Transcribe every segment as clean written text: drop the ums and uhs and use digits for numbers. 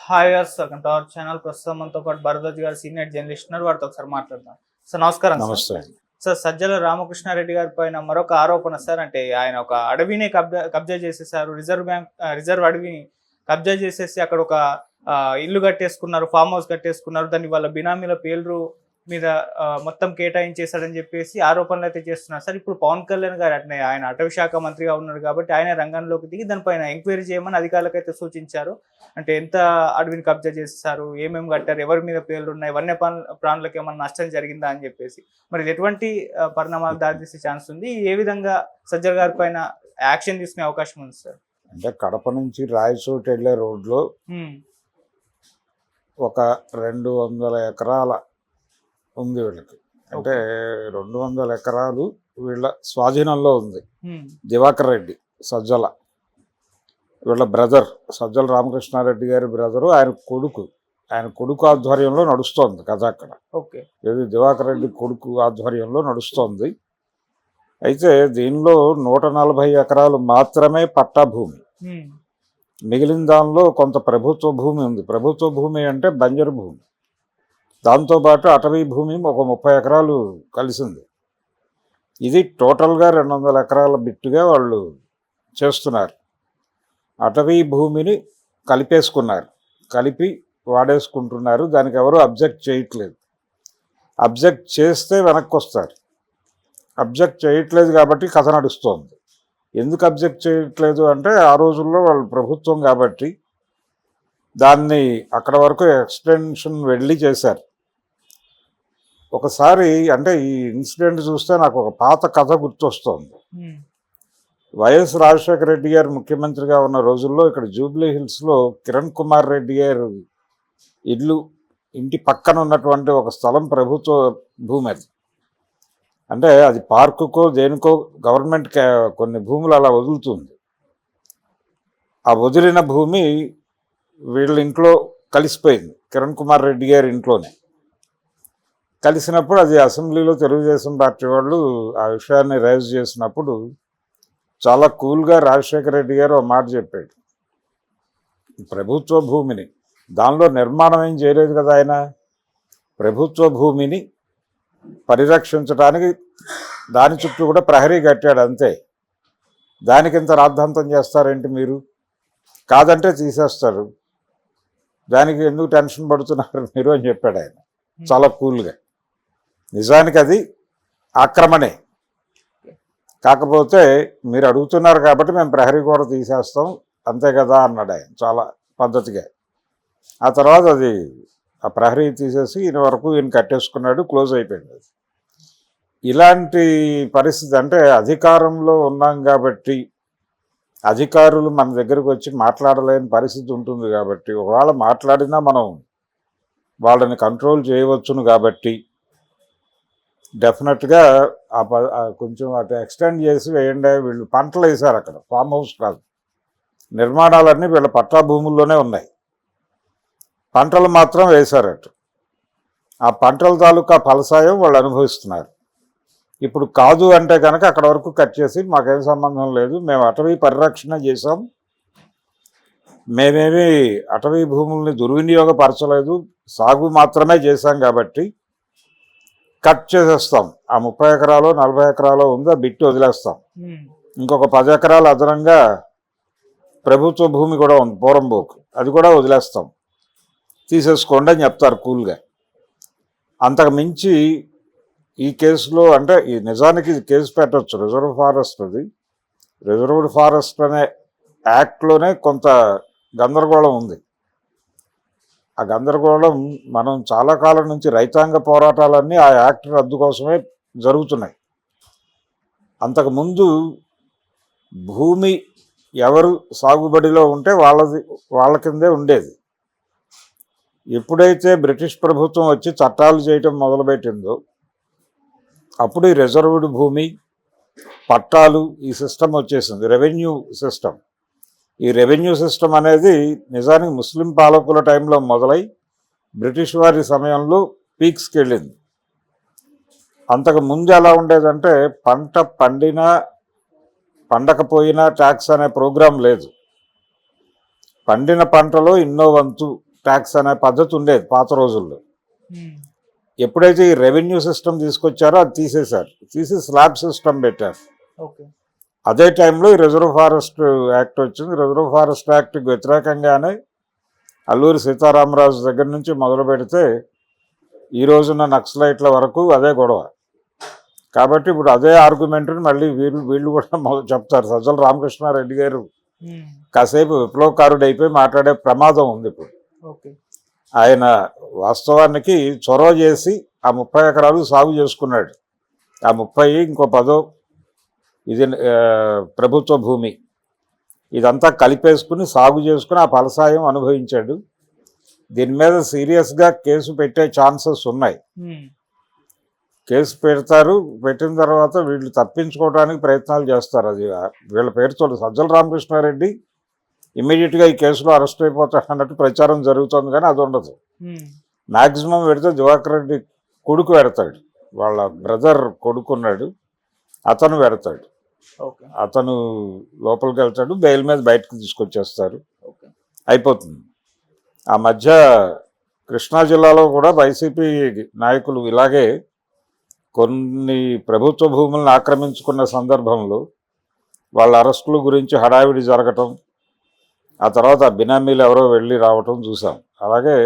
Hi welcome to our channel. ప్రస్తుతం మనతో పాటు భరద్వాజ్ గారు సీనియర్ జర్నలిస్ట్ ఉన్నారు. వారితో ఒకసారి మాట్లాడదాం. సార్ నమస్కారం. నమస్తే. సార్ సజ్జల రామకృష్ణారెడ్డి గారి పైన మరొక ఆరోపణ సార్, అంటే ఆయన ఒక అడవిని కబ్జా చేసేసారు. రిజర్వ్ అడవిని కబ్జా చేసేసి అక్కడ ఒక ఇల్లు కట్టేసుకున్నారు, ఫామ్ హౌస్ కట్టేసుకున్నారు. దాన్ని వాళ్ళ బినామీల పేర్లు మీద మొత్తం కేటాయించేశాడని చెప్పేసి ఆరోపణలు అయితే చేస్తున్నారు సార్. ఇప్పుడు పవన్ కళ్యాణ్ గారు అట్నే ఆయన అటవీ శాఖ మంత్రిగా ఉన్నారు కాబట్టి ఆయన రంగంలోకి దిగి దానిపైన ఎంక్వైరీ చేయమని అధికారులకు అయితే సూచించారు. అంటే ఎంత అడవిని కబ్జా చేస్తారు, ఏమేమి కట్టారు, ఎవరి మీద పేర్లు ఉన్నాయి, ప్రాణులకు ఏమన్నా నష్టం జరిగిందా అని చెప్పేసి మరి ఎటువంటి పరిణామాలు దారితీసే ఛాన్స్ ఉంది? ఏ విధంగా సజ్జల గారి పైన యాక్షన్ తీసుకునే అవకాశం ఉంది సార్? అంటే కడప నుంచి రాయచోటి వెళ్ళే రోడ్లో ఒక 200 ఎకరాల ఉంది వీళ్ళకి. అంటే 200 ఎకరాలు వీళ్ళ స్వాధీనంలో ఉంది. దివాకర్ రెడ్డి సజ్జల వీళ్ళ బ్రదర్, సజ్జల రామకృష్ణారెడ్డి గారి బ్రదరు, ఆయన కొడుకు ఆధ్వర్యంలో నడుస్తోంది కథ అక్కడ. ఇది దివాకర్ రెడ్డి కొడుకు ఆధ్వర్యంలో నడుస్తోంది. అయితే దీనిలో 140 ఎకరాలు మాత్రమే పట్టా భూమి, మిగిలిన దానిలో కొంత ప్రభుత్వ భూమి ఉంది. ప్రభుత్వ భూమి అంటే బంజరు భూమి, దాంతోపాటు అటవీ భూమి ఒక 30 ఎకరాలు కలిసింది. ఇది టోటల్గా 200 ఎకరాల బిట్టుగా వాళ్ళు చేస్తున్నారు. అటవీ భూమిని కలిపి వాడేసుకుంటున్నారు. దానికి ఎవరు అబ్జెక్ట్ చేయట్లేదు. అబ్జెక్ట్ చేస్తే వెనక్కి వస్తారు. అబ్జెక్ట్ చేయట్లేదు కాబట్టి కథ నడుస్తోంది. ఎందుకు అబ్జెక్ట్ చేయట్లేదు అంటే ఆ రోజుల్లో వాళ్ళు ప్రభుత్వం కాబట్టి దాన్ని అక్కడ వరకు ఎక్స్టెన్షన్ వెళ్ళి చేశారు. ఒకసారి అంటే ఈ ఇన్సిడెంట్ చూస్తే నాకు ఒక పాత కథ గుర్తొస్తోంది. వైఎస్ రాజశేఖర రెడ్డి గారు ముఖ్యమంత్రిగా ఉన్న రోజుల్లో ఇక్కడ జూబ్లీ హిల్స్లో కిరణ్ కుమార్ రెడ్డి గారు ఇంటి పక్కన ఉన్నటువంటి ఒక స్థలం ప్రభుత్వ భూమి. అది అంటే అది పార్కుకో దేనికో గవర్నమెంట్ కొన్ని భూములు అలా వదులుతుంది. ఆ వదిలిన భూమి వీళ్ళ ఇంట్లో కలిసిపోయింది, కిరణ్ కుమార్ రెడ్డి గారి ఇంట్లోనే కలిసినప్పుడు అది అసెంబ్లీలో తెలుగుదేశం పార్టీ వాళ్ళు ఆ విషయాన్ని రైజ్ చేసినప్పుడు చాలా కూల్గా రాజశేఖర రెడ్డి గారు ఒక మాట చెప్పాడు. ప్రభుత్వ భూమిని, దానిలో నిర్మాణం ఏం చేయలేదు కదా ఆయన, ప్రభుత్వ భూమిని పరిరక్షించడానికి దాని చుట్టూ కూడా ప్రహరీ కట్టాడు అంతే. దానికి ఇంత రాద్ధాంతం చేస్తారేంటి మీరు? కాదంటే తీసేస్తారు, దానికి ఎందుకు టెన్షన్ పడుతున్నారు మీరు అని చెప్పాడు ఆయన చాలా కూల్గా. నిజానికి అది ఆక్రమణే, కాకపోతే మీరు అడుగుతున్నారు కాబట్టి మేము ప్రహరీ కూడా తీసేస్తాం అంతే కదా అన్నాడు ఆయన చాలా పద్ధతిగా. ఆ తర్వాత అది ఆ ప్రహరీ తీసేసి ఈయన కట్టేసుకున్నాడు, క్లోజ్ అయిపోయింది. అది ఇలాంటి పరిస్థితి. అంటే అధికారంలో ఉన్నాం కాబట్టి అధికారులు మన దగ్గరకు వచ్చి మాట్లాడలేని పరిస్థితి ఉంటుంది కాబట్టి, ఒకవేళ మాట్లాడినా మనం వాళ్ళని కంట్రోల్ చేయవచ్చును కాబట్టి డెఫినెట్గా కొంచెం అటు ఎక్స్టెండ్ చేసి వేయండి. వీళ్ళు పంటలు వేశారు అక్కడ, ఫామ్ హౌస్ కాదు, నిర్మాణాలన్నీ వీళ్ళ పట్టా భూముల్లోనే ఉన్నాయి. పంటలు మాత్రం వేశారట. ఆ పంటల తాలూకా ఫలసాయం వాళ్ళు అనుభవిస్తున్నారు. ఇప్పుడు కాదు అంటే కనుక అక్కడ వరకు కట్ చేసి మాకేం సంబంధం లేదు, మేము అటవీ పరిరక్షణ చేసాం, మేమేమి అటవీ భూముల్ని దుర్వినియోగపరచలేదు, సాగు మాత్రమే చేశాం కాబట్టి కట్ చేసేస్తాం. ఆ 30 ఎకరాలు 40 ఎకరాలు ఉందో బిట్టు వదిలేస్తాం. ఇంకొక 10 ఎకరాలు అదనంగా ప్రభుత్వ భూమి కూడా ఉంది పోరంబోకు, అది కూడా వదిలేస్తాం, తీసేసుకోండి అని చెప్తారు కూల్గా. అంతకు మించి ఈ కేసులో అంటే ఈ నిజానికి ఇది కేసు పెట్టవచ్చు. రిజర్వ్డ్ ఫారెస్ట్ అనే యాక్ట్లోనే కొంత గందరగోళం ఉంది. ఆ గందరగోళం మనం చాలా కాలం నుంచి రైతాంగ పోరాటాలన్నీ ఆ యాక్ట్ రద్దు కోసమే జరుగుతున్నాయి. అంతకుముందు భూమి ఎవరు సాగుబడిలో ఉంటే వాళ్ళ కిందే ఉండేది. ఎప్పుడైతే బ్రిటిష్ ప్రభుత్వం వచ్చి చట్టాలు చేయటం మొదలుపెట్టిందో అప్పుడు ఈ రిజర్వ్డ్ భూమి, పట్టాలు, ఈ సిస్టమ్ వచ్చేసింది, రెవెన్యూ సిస్టమ్. ఈ రెవెన్యూ సిస్టమ్ అనేది నిజానికి ముస్లిం పాలకుల టైంలో మొదలై బ్రిటిష్ వారి సమయంలో పీక్స్కి వెళ్ళింది. అంతకు ముందు ఎలా ఉండేదంటే పంట పండినా పండకపోయినా ట్యాక్స్ అనే ప్రోగ్రాం లేదు. పండిన పంటలో ఇన్నో వంతు ట్యాక్స్ అనే పద్ధతి ఉండేది పాత రోజుల్లో. ఎప్పుడైతే ఈ రెవెన్యూ సిస్టమ్ తీసుకొచ్చారో అది తీసేశారు, తీసి స్లాబ్ సిస్టమ్ పెట్టారు. ఓకే. అదే టైంలో ఈ రిజర్వ్ ఫారెస్ట్ యాక్ట్ వచ్చింది. రిజర్వ్ ఫారెస్ట్ యాక్ట్కి వ్యతిరేకంగానే అల్లూరి సీతారామరాజు దగ్గర నుంచి మొదలు పెడితే ఈ రోజున్న నక్సలైట్ల వరకు అదే గొడవ. కాబట్టి ఇప్పుడు అదే ఆర్గ్యుమెంట్ని మళ్ళీ వీళ్ళు కూడా చెప్తారు. సజ్జల రామకృష్ణారెడ్డి గారు కాసేపు విప్లవకారుడు అయిపోయి మాట్లాడే ప్రమాదం ఉంది ఇప్పుడు. ఓకే. ఆయన వాస్తవానికి చొరవ చేసి ఆ 30 ఎకరాలు సాగు చేసుకున్నాడు. ఆ 30 ఇంకో 10 ఇది ప్రభుత్వ భూమి, ఇదంతా కలిపేసుకుని సాగు చేసుకుని ఆ ఫలసాయం అనుభవించాడు. దీని మీద సీరియస్గా కేసు పెట్టే ఛాన్సెస్ ఉన్నాయి. కేసు పెడతారు, పెట్టిన తర్వాత వీళ్ళు తప్పించుకోవడానికి ప్రయత్నాలు చేస్తారు. అది వీళ్ళ పేరుతో సజ్జల రామకృష్ణారెడ్డి ఇమ్మీడియట్గా ఈ కేసులో అరెస్ట్ అయిపోతాడు అన్నట్టు ప్రచారం జరుగుతుంది, కానీ అది ఉండదు. మ్యాక్సిమం పెడితే దివాకర్ రెడ్డి కొడుకు పెడతాడు, వాళ్ళ బ్రదర్ కొడుకున్నాడు, అతను పెడతాడు. అతను లోపలికి వెళ్తాడు, బెయిల్ మీద బయటకు తీసుకొచ్చేస్తారు, అయిపోతుంది. ఆ మధ్య కృష్ణా జిల్లాలో కూడా వైసీపీ నాయకులు ఇలాగే కొన్ని ప్రభుత్వ భూములను ఆక్రమించుకున్న సందర్భంలో వాళ్ళ అరెస్టుల గురించి హడావిడి జరగటం, ఆ తర్వాత బినామీలు ఎవరో వెళ్ళి రావటం చూసాం. అలాగే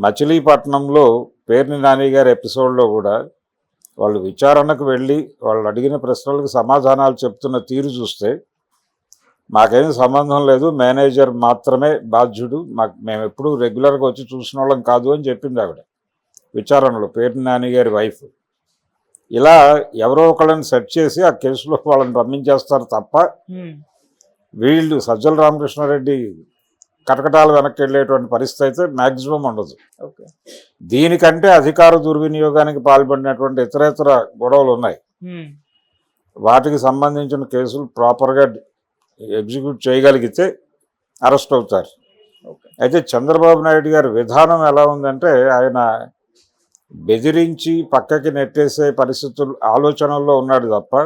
మచిలీపట్నంలో పేర్ని నాని గారి ఎపిసోడ్లో కూడా వాళ్ళు విచారణకు వెళ్ళి వాళ్ళు అడిగిన ప్రశ్నలకు సమాధానాలు చెప్తున్న తీరు చూస్తే మాకేం సంబంధం లేదు, మేనేజర్ మాత్రమే బాధ్యుడు, మేము ఎప్పుడు రెగ్యులర్గా వచ్చి చూసిన వాళ్ళం కాదు అని చెప్పింది ఆవిడ విచారణలో, పేర్ని నాని గారి వైఫ్. ఇలా ఎవరో ఒకళ్ళని సెట్ చేసి ఆ కేసులో వాళ్ళని పంపించేస్తారు తప్ప వీళ్ళు సజ్జల రామకృష్ణారెడ్డి కటకటాలు వెనక్కి వెళ్ళేటువంటి పరిస్థితి అయితే మ్యాక్సిమం ఉండదు. దీనికంటే అధికార దుర్వినియోగానికి పాల్పడినటువంటి ఇతరేతర గొడవలు ఉన్నాయి, వాటికి సంబంధించిన కేసులు ప్రాపర్గా ఎగ్జిక్యూట్ చేయగలిగితే అరెస్ట్ అవుతారు. అయితే చంద్రబాబు నాయుడు గారి విధానం ఎలా ఉందంటే ఆయన బెదిరించి పక్కకి నెట్టేసే పరిస్థితులు ఆలోచనల్లో ఉన్నాడు తప్ప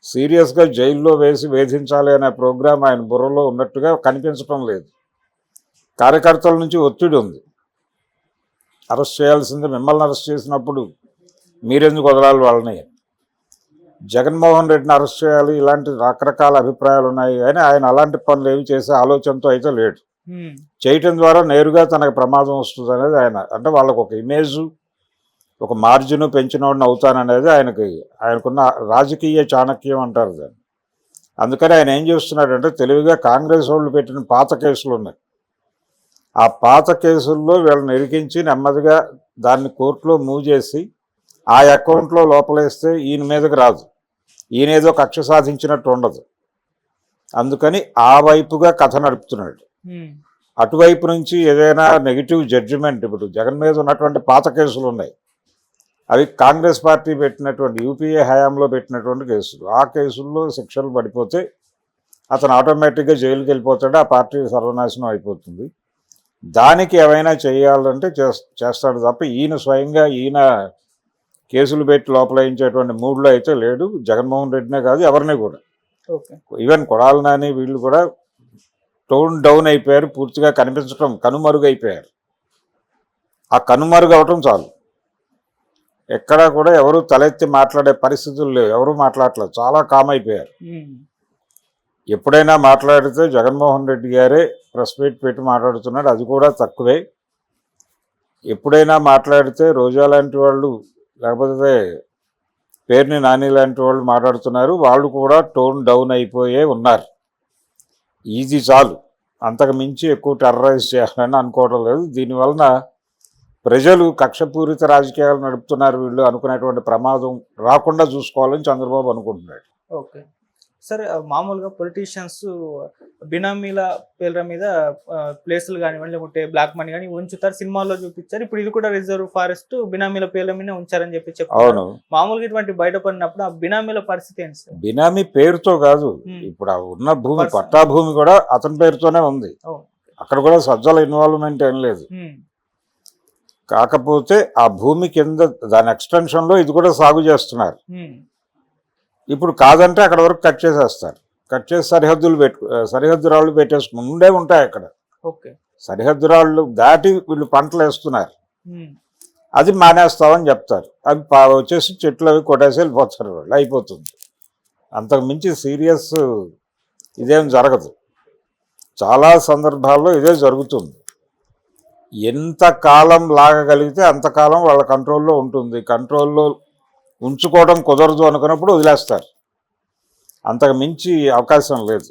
సీరియస్గా జైల్లో వేసి వేధించాలి అనే ప్రోగ్రాం ఆయన బుర్రలో ఉన్నట్టుగా కనిపించడం లేదు. కార్యకర్తల నుంచి ఒత్తిడి ఉంది, అరెస్ట్ చేయాల్సిందే, మిమ్మల్ని అరెస్ట్ చేసినప్పుడు మీరెందుకు వదలాలి వాళ్ళని, జగన్మోహన్ రెడ్డిని అరెస్ట్ చేయాలి, ఇలాంటి రకరకాల అభిప్రాయాలు ఉన్నాయి. కానీ ఆయన అలాంటి పనులు ఏమి చేసే ఆలోచనతో అయితే లేడు. చేయటం ద్వారా నేరుగా తనకు ప్రమాదం వస్తుంది అనేది ఆయన, అంటే వాళ్ళకు ఒక ఇమేజు, ఒక మార్జిన్ పెంచినోడిని అవుతాననేది ఆయనకున్న రాజకీయ చాణక్యం అంటారు దాన్ని. అందుకని ఆయన ఏం చేస్తున్నాడంటే తెలివిగా కాంగ్రెస్ వాళ్ళు పెట్టిన పాత కేసులు ఉన్నాయి, ఆ పాత కేసుల్లో వీళ్ళని ఇరికించి నెమ్మదిగా దాన్ని కోర్టులో మూవ్ చేసి ఆ అకౌంట్లో లోపలేస్తే ఈయన మీదకి రాదు, ఈయనేదో కక్ష సాధించినట్టు ఉండదు. అందుకని ఆ వైపుగా కథ నడుపుతున్నాడు. అటువైపు నుంచి ఏదైనా నెగిటివ్ జడ్జిమెంట్, ఇప్పుడు జగన్ మీద ఉన్నటువంటి పాత కేసులు ఉన్నాయి, అవి కాంగ్రెస్ పార్టీ పెట్టినటువంటి యూపీఏ హయాంలో పెట్టినటువంటి కేసులు. ఆ కేసుల్లో శిక్షలు పడిపోతే అతను ఆటోమేటిక్గా జైలుకి వెళ్ళిపోతాడు, ఆ పార్టీ సర్వనాశనం అయిపోతుంది. దానికి ఏమైనా చేయాలంటే చేస్తాడు తప్ప ఈయన స్వయంగా కేసులు పెట్టి లోపలేయించేటువంటి మూడ్లో అయితే లేడు. జగన్మోహన్ రెడ్డినే కాదు ఎవరిని కూడా, ఈవెన్ కొడాలి నాని వీళ్ళు కూడా టోన్ డౌన్ అయిపోయారు, పూర్తిగా కనిపించడం కనుమరుగైపోయారు. ఆ కనుమరుగు అవటం చాలు, ఎక్కడా కూడా ఎవరు తలెత్తి మాట్లాడే పరిస్థితులు లేవు, ఎవరు మాట్లాడలేదు, చాలా కామ్ అయిపోయారు. ఎప్పుడైనా మాట్లాడితే జగన్మోహన్ రెడ్డి గారే ప్రెస్ మీట్ పెట్టి మాట్లాడుతున్నాడు, అది కూడా తక్కువే. ఎప్పుడైనా మాట్లాడితే రోజా లాంటి వాళ్ళు లేకపోతే పేర్ని నాని లాంటి వాళ్ళు మాట్లాడుతున్నారు, వాళ్ళు కూడా టోన్ డౌన్ అయిపోయే ఉన్నారు. ఇది చాలు, అంతకు మించి ఎక్కువ టెర్రరైజ్ చేయాలని అనుకోవడం లేదు. దీనివలన ప్రజలు కక్షపూరిత రాజకీయాలు నడుపుతున్నారు వీళ్ళు అనుకునేటువంటి ప్రమాదం రాకుండా చూసుకోవాలని చంద్రబాబు అనుకుంటున్నాడు. ఓకే. సరే, మామూలుగా పొలిటీషియన్స్ బినామీల పేర్ల మీద ప్లేసులు కానివ్వండి లేకుంటే బ్లాక్ మనీ కానీ ఉంచుతారు, సినిమాల్లో చూపించారు. ఇప్పుడు ఇది కూడా రిజర్వ్ ఫారెస్ట్ బినామీల పేర్ల మీద ఉంచారని చెప్పి చెప్తారు. మామూలుగా ఇటువంటి బయటపడినప్పుడు ఆ బినామీల పరిస్థితి ఏంటి సార్? బినామీ పేరుతో కాదు, ఇప్పుడు ఉన్న భూమి పట్టా భూమి కూడా అతని పేరుతోనే ఉంది, అక్కడ కూడా సజ్జల ఇన్వాల్వ్మెంట్ ఏం లేదు. కాకపోతే ఆ భూమి కింద దాని ఎక్స్టెన్షన్లో ఇది కూడా సాగు చేస్తున్నారు. ఇప్పుడు కాదంటే అక్కడ వరకు కట్ చేసేస్తారు, కట్ చేసి సరిహద్దు రాళ్ళు పెట్టేసుకుని ఉండే ఉంటాయి అక్కడ. సరిహద్దురాళ్ళు దాటి వీళ్ళు పంటలు వేస్తున్నారు, ఉమ్, అది మానేస్తామని చెప్తారు. అవి వచ్చేసి చెట్లు అవి కొట్టేసి వెళ్ళిపోతారు, వాళ్ళు అయిపోతుంది. అంతకు మించి సీరియస్ ఇదేం జరగదు. చాలా సందర్భాల్లో ఇదే జరుగుతుంది. ఎంత కాలం లాగగలిగితే అంతకాలం వాళ్ళ కంట్రోల్లో ఉంటుంది. కంట్రోల్లో ఉంచుకోవడం కుదరదు అనుకున్నప్పుడు వదిలేస్తారు. అంతకు మించి అవకాశం లేదు.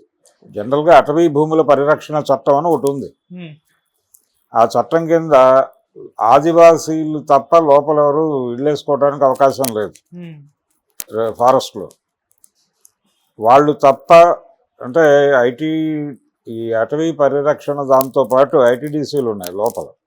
జనరల్గా అటవీ భూముల పరిరక్షణ చట్టం అని ఒకటి ఉంది. ఉమ్, ఆ చట్టం కింద ఆదివాసీలు తప్ప లోపల ఎవరు ఇళ్ళు వేసుకోవడానికి అవకాశం లేదు. ఉమ్, ఫారెస్ట్లో వాళ్ళు తప్ప, అంటే ఈ అటవీ పరిరక్షణ దాంతో పాటు ఐటీడీసీలు ఉన్నాయి లోపల.